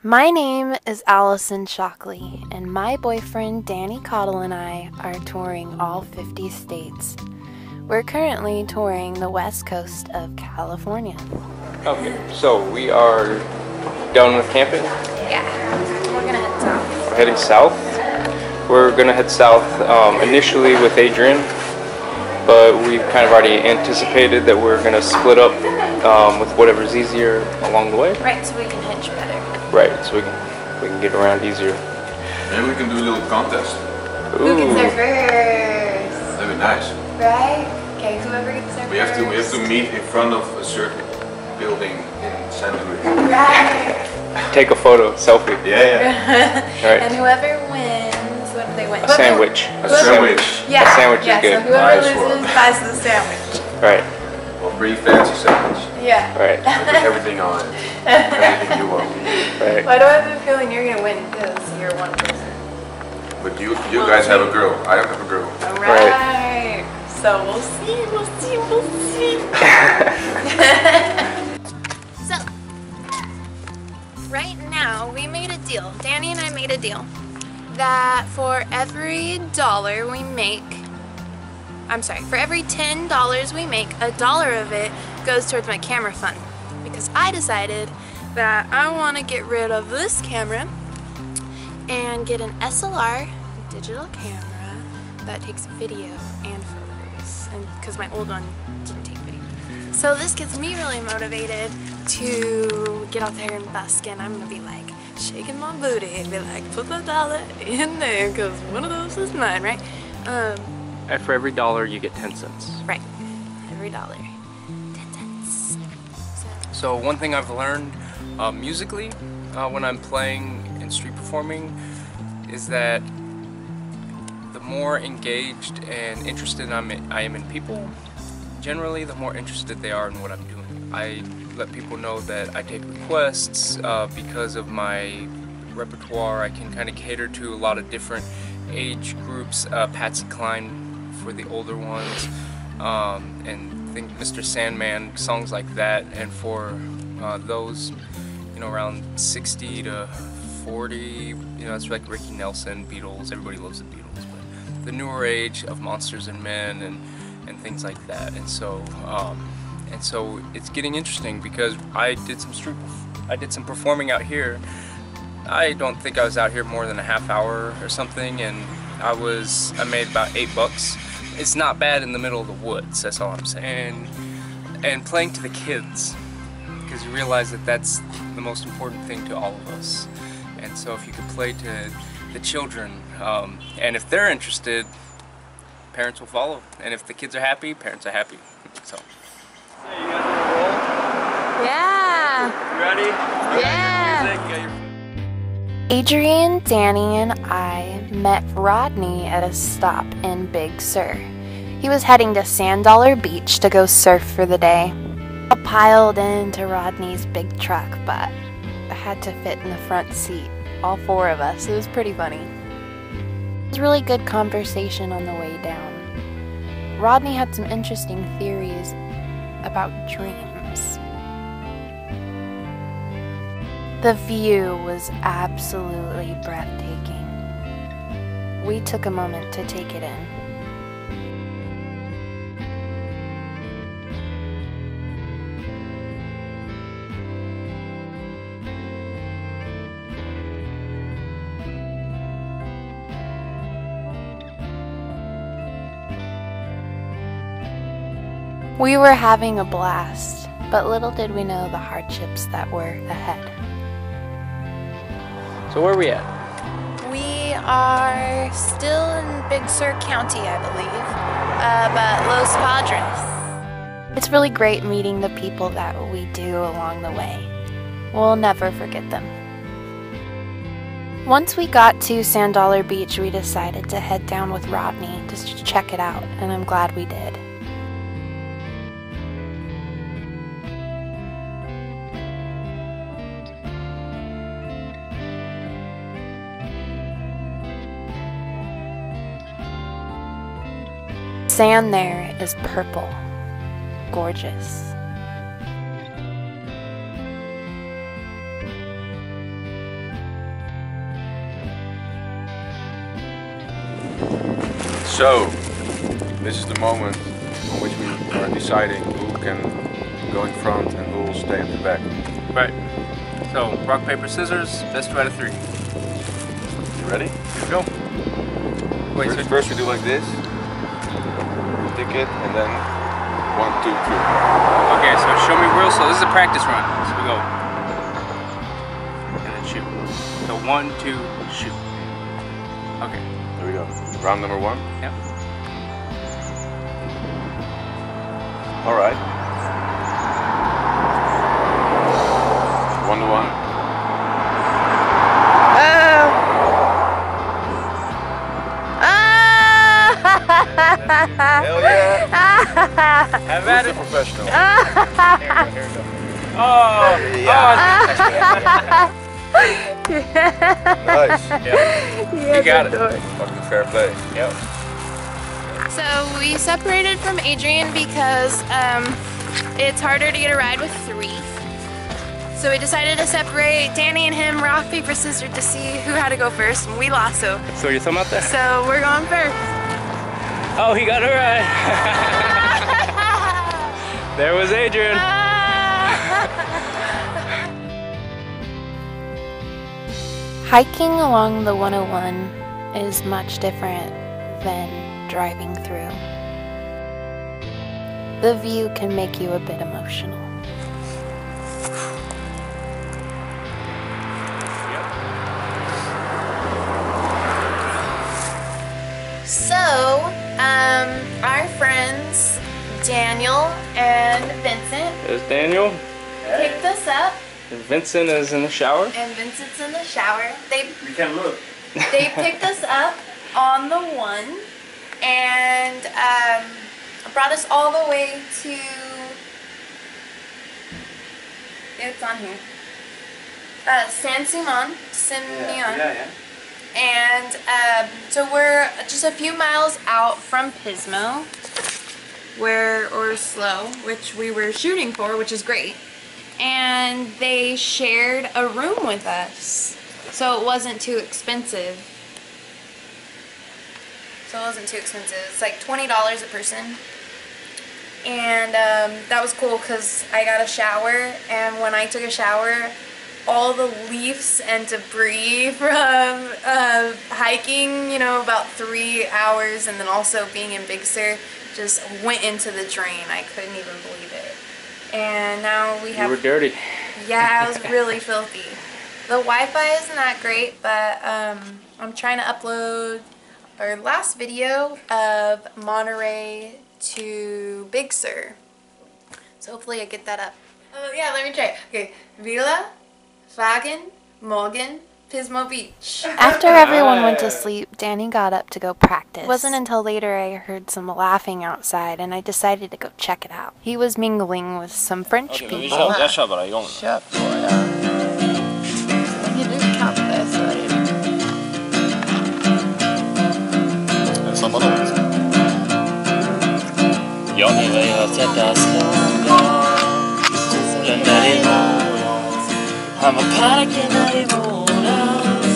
My name is Allison Shockley, and my boyfriend Danny Cottle and I are touring all 50 states. We're currently touring the west coast of California. Okay, so we are done with camping? Yeah, we're gonna head south. We're heading south. We're gonna head south initially with Adrienne, but we've kind of already anticipated that we're gonna split up with whatever's easier along the way. Right, so we can hitch better. Right, so we can get around easier. Maybe we can do a little contest. Ooh. Who gets there first? That'd be nice. Right? Okay, whoever gets there We have first. to meet in front of a certain building in San Luis. Right. Take a photo, selfie. Yeah. Right. And whoever wins, what do they win? A sandwich. A sandwich. Yeah. A sandwich is good. So whoever Nice one. loses buys the sandwich. Right. Well, pretty fancy sandwich. Yeah. Right. With everything on it. Everything you want. Right. Why do I have a feeling you're gonna win because you're one person? But you guys have a girl. I don't have a girl. Alright. So we'll see. So, right now we made a deal. Danny and I made a deal that for every dollar we make, for every $10 we make, $1 of it goes towards my camera fund. Because I decided that I want to get rid of this camera and get an SLR digital camera that takes video and photos, and because my old one didn't take video. So this gets me really motivated to get out there and busk, and I'm gonna be like shaking my booty and be like, put the dollar in there because one of those is mine, right? And for every dollar you get 10 cents. Right, every dollar, 10 cents. So one thing I've learned musically when I'm playing and street performing is that the more engaged and interested I am in people, generally the more interested they are in what I'm doing. I let people know that I take requests because of my repertoire. I can kind of cater to a lot of different age groups. Patsy Cline for the older ones, and think Mr. Sandman, songs like that, and for those, you know, around 60 to 40, you know, it's like Ricky Nelson, Beatles. Everybody loves the Beatles, but the newer age of Monsters and Men and things like that. And so it's getting interesting because I did some performing out here. I don't think I was out here more than a half hour or something, and I made about $8. It's not bad in the middle of the woods, that's all I'm saying. And playing to the kids, because you realize that that's the most important thing to all of us. And so if you could play to the children, and if they're interested, parents will follow. And if the kids are happy, parents are happy. So. Hey, you guys wanna roll? Yeah. You ready? Yeah. Adrienne, Danny, and I met Rodney at a stop in Big Sur. He was heading to Sand Dollar Beach to go surf for the day. I piled into Rodney's big truck, but I had to fit in the front seat, all four of us. It was pretty funny. It was a really good conversation on the way down. Rodney had some interesting theories about dreams. The view was absolutely breathtaking. We took a moment to take it in. We were having a blast, but little did we know the hardships that were ahead. So where are we at? We are still in Big Sur County, I believe, but Los Padres. It's really great meeting the people that we do along the way. We'll never forget them. Once we got to Sand Dollar Beach, we decided to head down with Rodney just to check it out, and I'm glad we did. Sand there is purple, gorgeous. So, this is the moment on which we are deciding who can go in front and who will stay at the back. Right. So, rock, paper, scissors, best two out of 3. You ready? Here we go. Wait, First we do like this. Tick it and then 1, 2, 3. Okay, so show me real slow. This is a practice run. So we go. And then shoot. So 1, 2, shoot. Okay. There we go. Round number 1. Yep. Alright. 1 to 1. Hell yeah! Have at it. Professional. Here we go. Oh! Yeah. Nice. Yeah. You got it. Fucking fair play. Yep. So we separated from Adrienne because it's harder to get a ride with 3. So we decided to separate. Danny and him rock, paper, scissors to see who had to go first, and we lost. So your thumb out there? So we're going first. Oh, he got it right. There was Adrienne. Hiking along the 101 is much different than driving through. The view can make you a bit emotional. So, our friends Daniel and Vincent There's Daniel. picked us up, And Vincent is in the shower. and Vincent's in the shower. They can't look. picked us up on the 1 and brought us all the way to. It's on here. San Simon. Yeah. And so we're just a few miles out from Pismo, or Slow, which we were shooting for, which is great. And they shared a room with us, so it wasn't too expensive. It's like $20 a person. And that was cool because I got a shower, and when I took a shower, all the leaves and debris from hiking, about 3 hours, and then also being in Big Sur, just went into the drain. I couldn't even believe it. And now we have... You were dirty. Yeah, I was really filthy. The Wi-Fi isn't that great, but I'm trying to upload our last video of Monterey to Big Sur. So hopefully I get that up. Yeah, let me try. Okay, Vila, Fagen, Morgan, Pismo Beach. After everyone went to sleep, Danny got up to go practice. It wasn't until later I heard some laughing outside, and I decided to go check it out. He was mingling with some French people. Jag kör bara igång. Kör på, ja. Så länge du kan det så är det. Är det samma låt? Jag lever i ett hjärta slår. Solen där i morgon. Han var parken där i våras.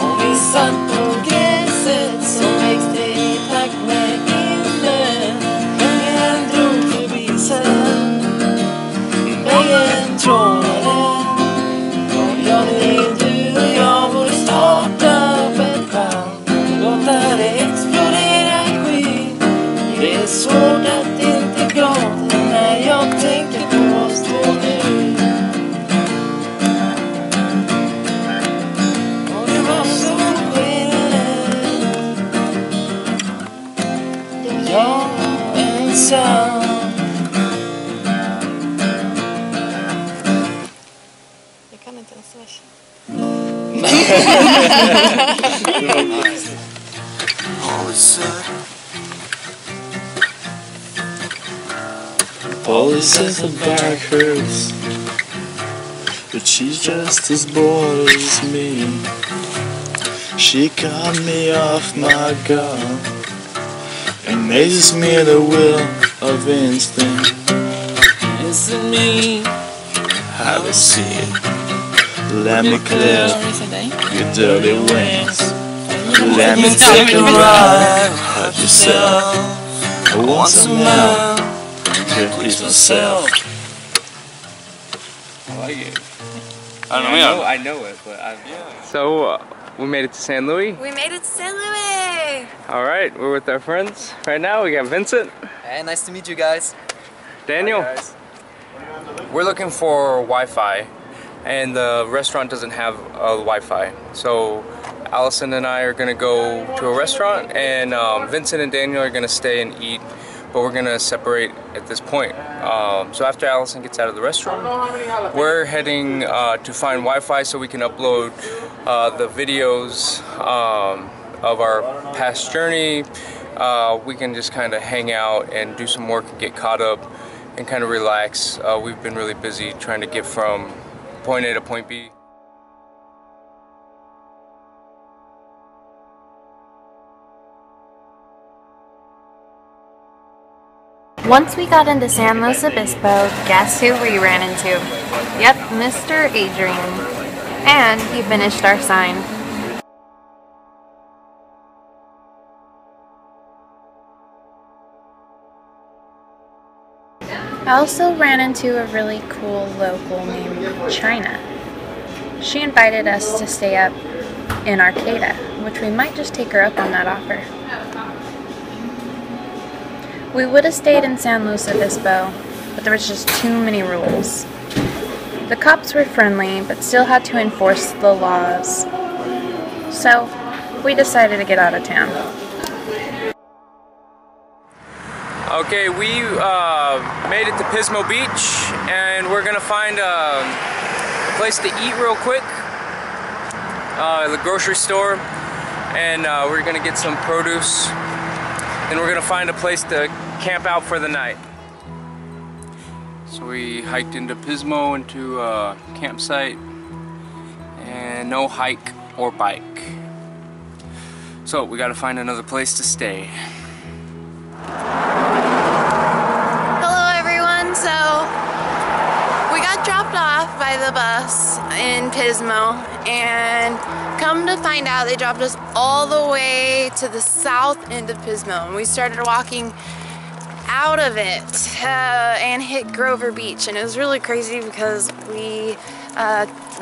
Och vi satt på gräset som växte i takt med vinden. Ingen drog förbi sen. Vägen trådade. Och jag vill du och jag borde starta upp ett band. Låta det explodera skit. Det är svårt att inte gråta när jag tänker på oss två nu. Och det var så skenande. Jag ensam. Jag kan inte ens vers. Polly says her back hurts, but she's just as bored as me. She cut me off my guard, amazes me the will of instinct. Isn't me? Have a seat. Let me clear your dirty wings. Let me take a ride. Help yourself. I want some help. Can't please myself. I like it. I I know it, but So, we made it to San Luis. We made it to San Luis! Alright, we're with our friends. Right now, we got Vincent. Hey, nice to meet you guys. Daniel. Hi, guys. We're looking for Wi-Fi, and the restaurant doesn't have Wi-Fi. So, Allison and I are gonna go to a restaurant, and Vincent and Daniel are gonna stay and eat, but we're gonna separate at this point. So after Allison gets out of the restaurant, we're heading to find Wi-Fi so we can upload the videos of our past journey. We can just kind of hang out and do some work and get caught up and kind of relax. We've been really busy trying to get from point A to point B. Once we got into San Luis Obispo, guess who we ran into? Yep, Mr. Adrienne. And he finished our sign. I also ran into a really cool local named China. She invited us to stay up in Arcata, which we might just take her up on that offer. We would have stayed in San Luis Obispo, but there was just too many rules. The cops were friendly, but still had to enforce the laws. So, we decided to get out of town. Okay, we made it to Pismo Beach, and we're gonna find a place to eat real quick, the grocery store, and we're gonna get some produce. Then we're gonna find a place to camp out for the night. So we hiked into Pismo, into a campsite, and no hike or bike. So we gotta find another place to stay. Hello everyone, so we got dropped off by the bus in Pismo, and come to find out they dropped us all the way to the south end of Pismo, and we started walking out of it and hit Grover Beach, and it was really crazy because we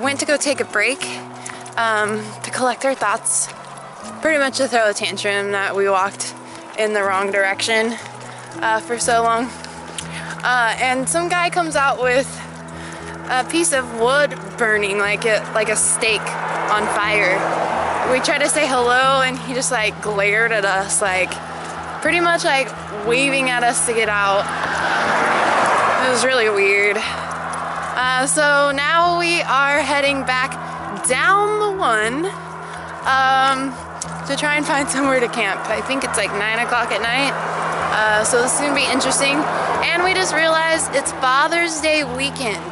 went to go take a break to collect our thoughts, pretty much to throw a tantrum that we walked in the wrong direction for so long, and some guy comes out with a piece of wood burning like a steak on fire. We tried to say hello, and he just like glared at us, like pretty much like waving at us to get out. It was really weird. So now we are heading back down the one to try and find somewhere to camp. I think it's like 9 o'clock at night. So this is gonna be interesting. And we just realized it's Father's Day weekend,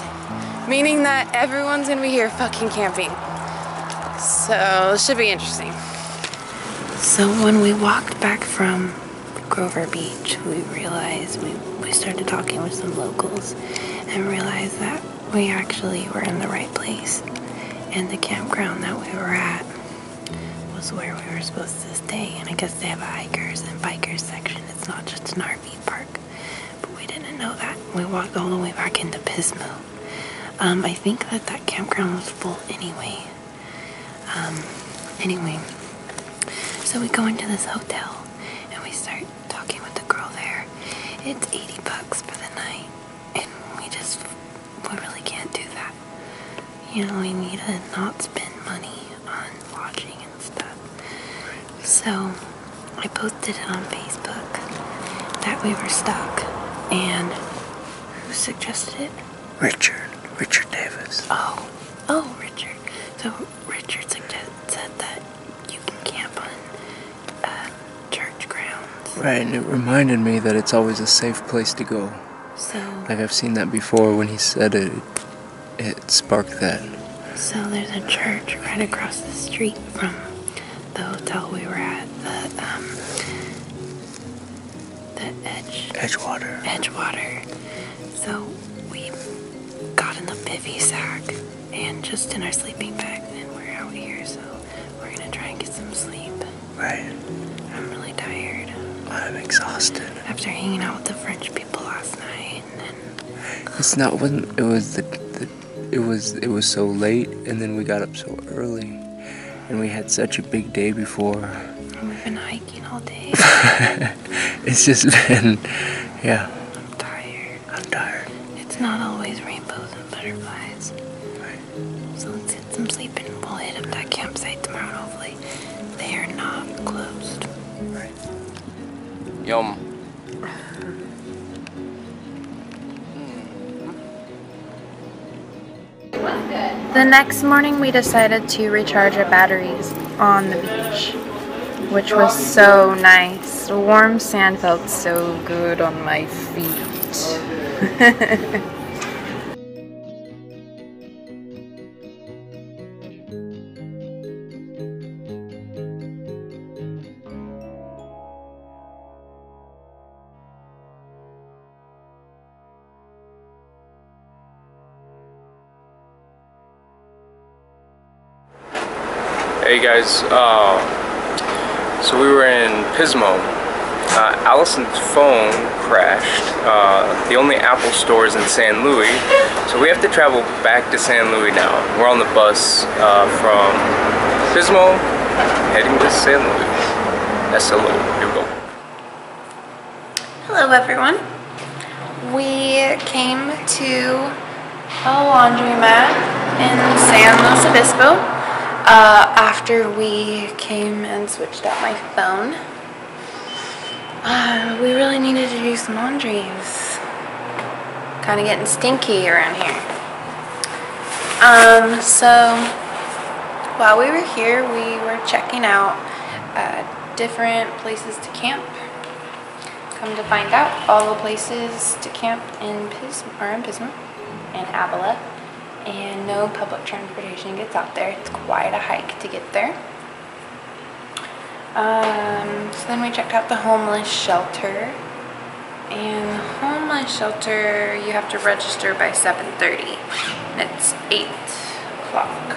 meaning that everyone's gonna be here fucking camping. So it should be interesting. So when we walked back from Grover Beach, we realized we started talking with some locals and realized that we actually were in the right place, and the campground that we were at was where we were supposed to stay. And I guess they have a hikers and bikers section. It's not just an RV park, but we didn't know that. We walked all the way back into Pismo. I think that campground was full anyway. So we go into this hotel and we start talking with the girl there. It's $80 for the night, and we really can't do that. You know, we need to not spend money on lodging and stuff. So I posted it on Facebook that we were stuck, and who suggested it? Richard Davis. Oh, Richard. So Richard said that you can camp on church grounds. Right, and it reminded me that it's always a safe place to go. So, Like I've seen that before. When he said it, it sparked that. So there's a church right across the street from the hotel we were at, the Edgewater. So we got in the bivy sack and just in our sleeping bags, and we're out here, so we're gonna try and get some sleep. Right. I'm really tired. I'm exhausted. After hanging out with the French people last night, and then It's not when it was it was so late, and then we got up so early, and we had such a big day before. we've been hiking all day. It's just been, yeah. I'm tired. I'm tired. It's not always rainbows and butterflies. Right. So let's get some sleep and we'll hit up that campsite tomorrow. And hopefully they are not closed. Right. Yum. The next morning we decided to recharge our batteries on the beach, which was so nice. The warm sand felt so good on my feet. Hey guys, so we were in Pismo. Allison's phone crashed. The only Apple store is in San Luis, so we have to travel back to San Luis now. We're on the bus from Pismo, heading to San Luis. SLO, here we go. Hello everyone. We came to a laundromat in San Luis Obispo after we came and switched out my phone. We really needed to do some laundry. It was kind of getting stinky around here. So while we were here, we were checking out different places to camp. Come to find out, all the places to camp in Pismo and Avila, and no public transportation gets out there. It's quite a hike to get there. So then we checked out the homeless shelter, and the homeless shelter you have to register by 7:30, and it's 8 o'clock.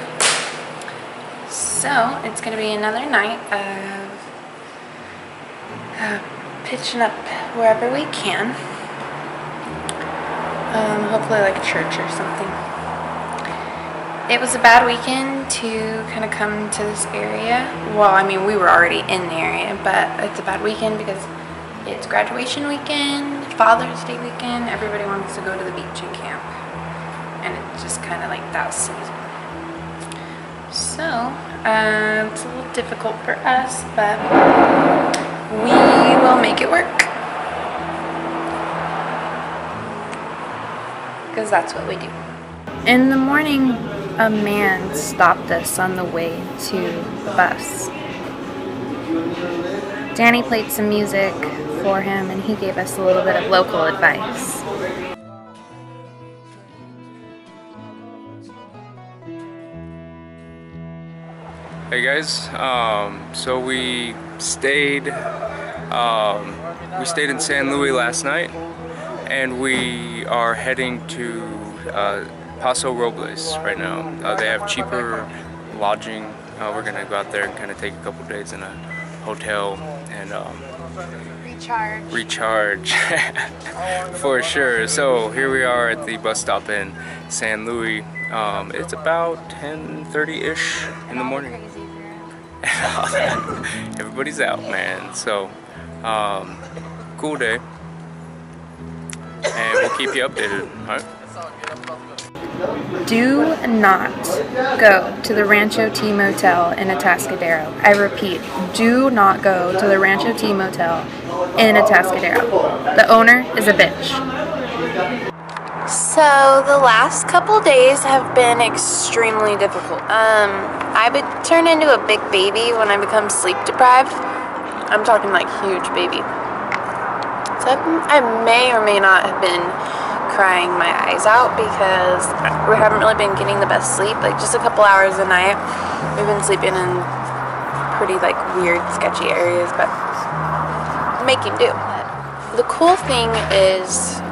So it's going to be another night of pitching up wherever we can. Hopefully like a church or something. It was a bad weekend to kind of come to this area. Well, I mean, we were already in the area, but it's a bad weekend because it's graduation weekend, Father's Day weekend. Everybody wants to go to the beach and camp, and it's just kind of like that season. So it's a little difficult for us, but we will make it work, because that's what we do. In the morning, a man stopped us on the way to the bus. Danny played some music for him, and he gave us a little bit of local advice. Hey guys, so we stayed in San Luis last night, and we are heading to Paso Robles right now. They have cheaper lodging. We're gonna go out there and kind of take a couple days in a hotel and recharge for sure. So here we are at the bus stop in San Luis. It's about 10:30-ish in the morning. Everybody's out, man. So cool day, and we'll keep you updated. All right. Do not go to the Rancho T Motel in Atascadero. I repeat, do not go to the Rancho T Motel in Atascadero. The owner is a bitch. So the last couple days have been extremely difficult. I would turn into a big baby when I become sleep deprived. I'm talking like huge baby. So I may or may not have been crying my eyes out because we haven't really been getting the best sleep, like just a couple hours a night. We've been sleeping in pretty like weird, sketchy areas, but making do. The cool thing is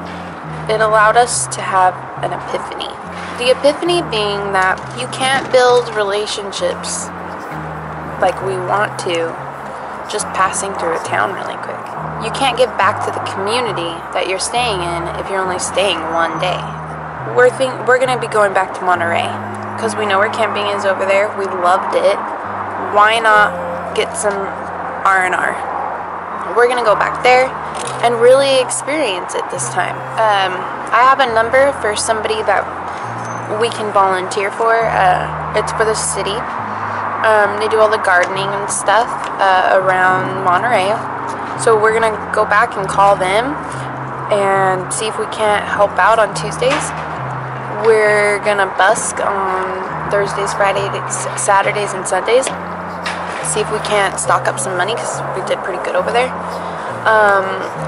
it allowed us to have an epiphany. The epiphany being that you can't build relationships like we want to just passing through a town really quick. You can't give back to the community that you're staying in if you're only staying one day. We're gonna be going back to Monterey because we know where camping is over there. We loved it. Why not get some R&R? We're gonna go back there and really experience it this time. I have a number for somebody that we can volunteer for. It's for the city. They do all the gardening and stuff around Monterey. So we're gonna go back and call them and see if we can't help out on Tuesdays. We're gonna busk on Thursdays, Fridays, Saturdays, and Sundays. See if we can't stock up some money because we did pretty good over there.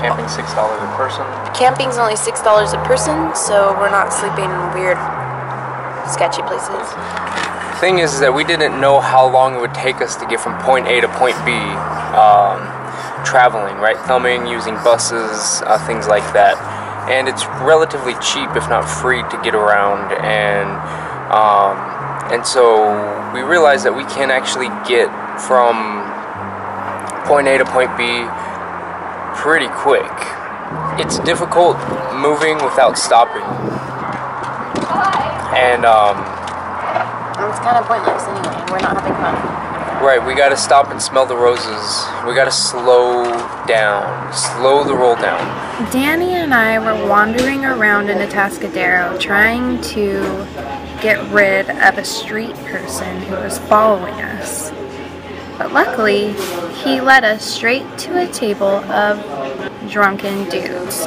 Camping's $6 a person. Camping's only $6 a person, so we're not sleeping in weird, sketchy places. The thing is that we didn't know how long it would take us to get from point A to point B, traveling, right? Filming, using buses, things like that. And it's relatively cheap, if not free, to get around. And so we realized that we can actually get from point A to point B pretty quick. It's difficult moving without stopping. And it's kind of pointless anyway. We're not having fun. right, we gotta stop and smell the roses. We gotta slow down, slow the roll down. Danny and I were wandering around in Atascadero trying to get rid of a street person who was following us. But luckily, he led us straight to a table of drunken dudes,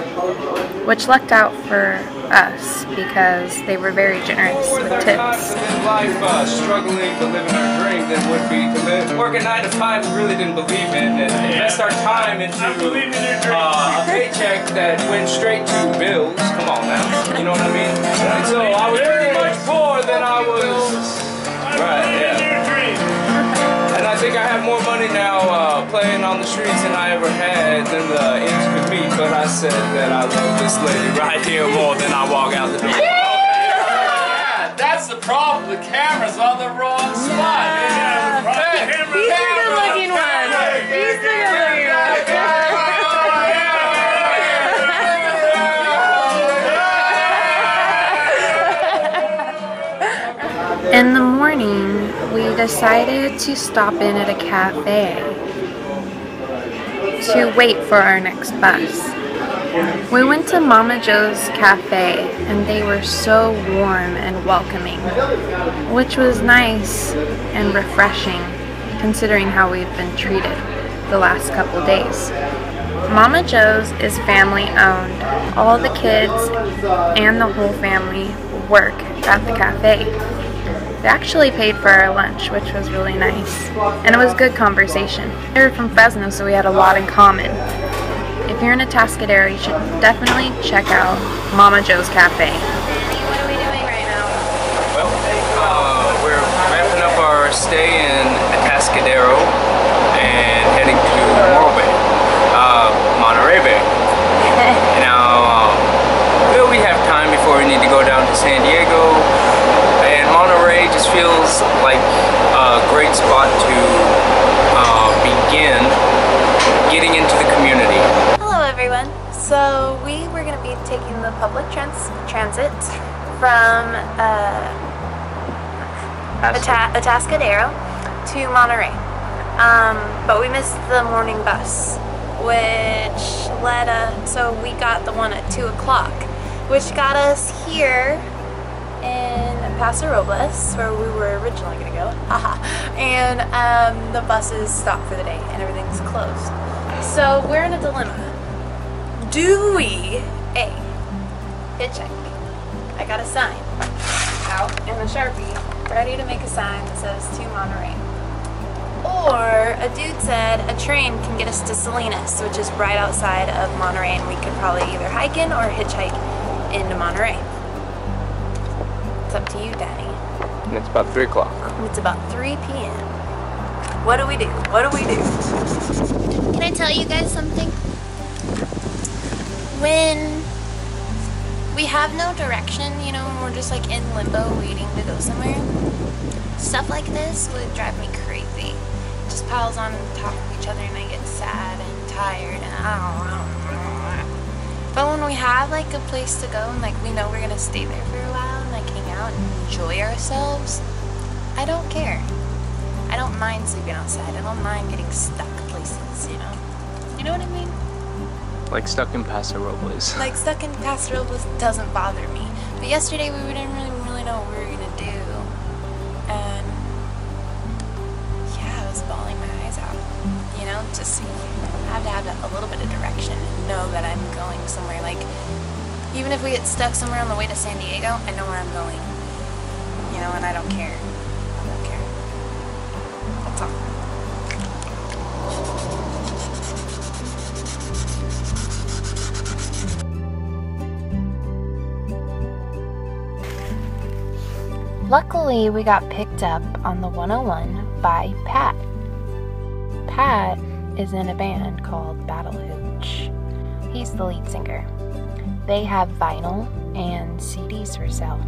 which lucked out for us because they were very generous with tips. Life, struggling to live in our dream that would be to live. Working 9 to 5 we really didn't believe in, and invest our time into a paycheck that went straight to bills. Come on now, you know what I mean? And so I was pretty much poor than I was. Right, yeah. And I think I have more money now playing on the streets than I ever had than the ends could meet. But I said that I love this lady right here more than I walk out the door. Yeah, that's the problem. The camera's on the wrong spot. Hey, He's the good looking one. He's the good looking one. In the morning, we decided to stop in at a cafe to wait for our next bus. We went to Mama Joe's Cafe and they were so warm and welcoming, which was nice and refreshing considering how we've been treated the last couple days. Mama Joe's is family owned. All the kids and the whole family work at the cafe. They actually paid for our lunch, which was really nice, and it was good conversation. They were from Fresno, so we had a lot in common. If you're in Atascadero, you should definitely check out Mama Joe's Cafe. What are we doing right now? Well, we're wrapping up our stay in Atascadero and heading to Monterey Bay. Now, we have time before we need to go down to San Diego. And Monterey just feels like a great spot to begin getting into the community. Hello everyone. So we were going to be taking the public transit from Atascadero to Monterey. But we missed the morning bus, which led us, so we got the one at 2 o'clock, which got us here in Paso Robles, where we were originally going to go. And the buses stopped for the day and everything's closed. So we're in a dilemma. Do we A, hitchhike? I got a sign out and a Sharpie ready to make a sign that says to Monterey. Or a dude said a train can get us to Salinas, which is right outside of Monterey, and we could probably either hike in or hitchhike into Monterey. It's up to you, Daddy. And it's about 3 o'clock. It's about 3 p.m. What do we do? What do we do? Can I tell you guys something? When we have no direction, you know, when we're just like in limbo waiting to go somewhere, stuff like this would drive me crazy. just piles on top of each other, and I get sad and tired, and I don't know. But when we have like a place to go, and like we know we're gonna stay there for a while, and like hang out and enjoy ourselves, I don't care. I don't mind sleeping outside. I don't mind getting stuck places, you know? You know what I mean? Like stuck in Paso Robles. Like stuck in Paso Robles doesn't bother me. But yesterday we didn't really know what we were gonna do. And yeah, I was bawling my eyes out. You know, just I have to have a little bit of direction and know that I'm going somewhere. Like, even if we get stuck somewhere on the way to San Diego, I know where I'm going. You know, and I don't care. I don't care. That's all. Luckily, we got picked up on the 101 by Pat. Pat is in a band called Battle Hooch. He's the lead singer. They have vinyl and CDs for sale.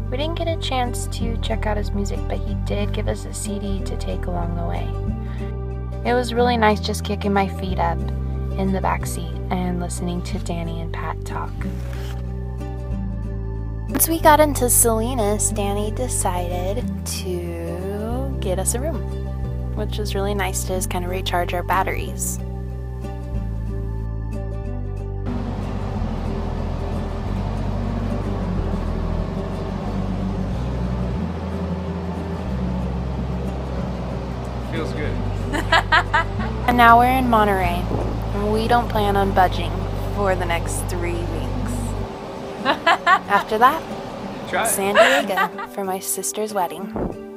We didn't get a chance to check out his music, but he did give us a CD to take along the way. It was really nice just kicking my feet up in the back seat and listening to Danny and Pat talk. Once we got into Salinas, Danny decided to get us a room, which was really nice to just kind of recharge our batteries. Feels good. And now we're in Monterey, and we don't plan on budging for the next 3 weeks. After that, Try it. San Diego for my sister's wedding.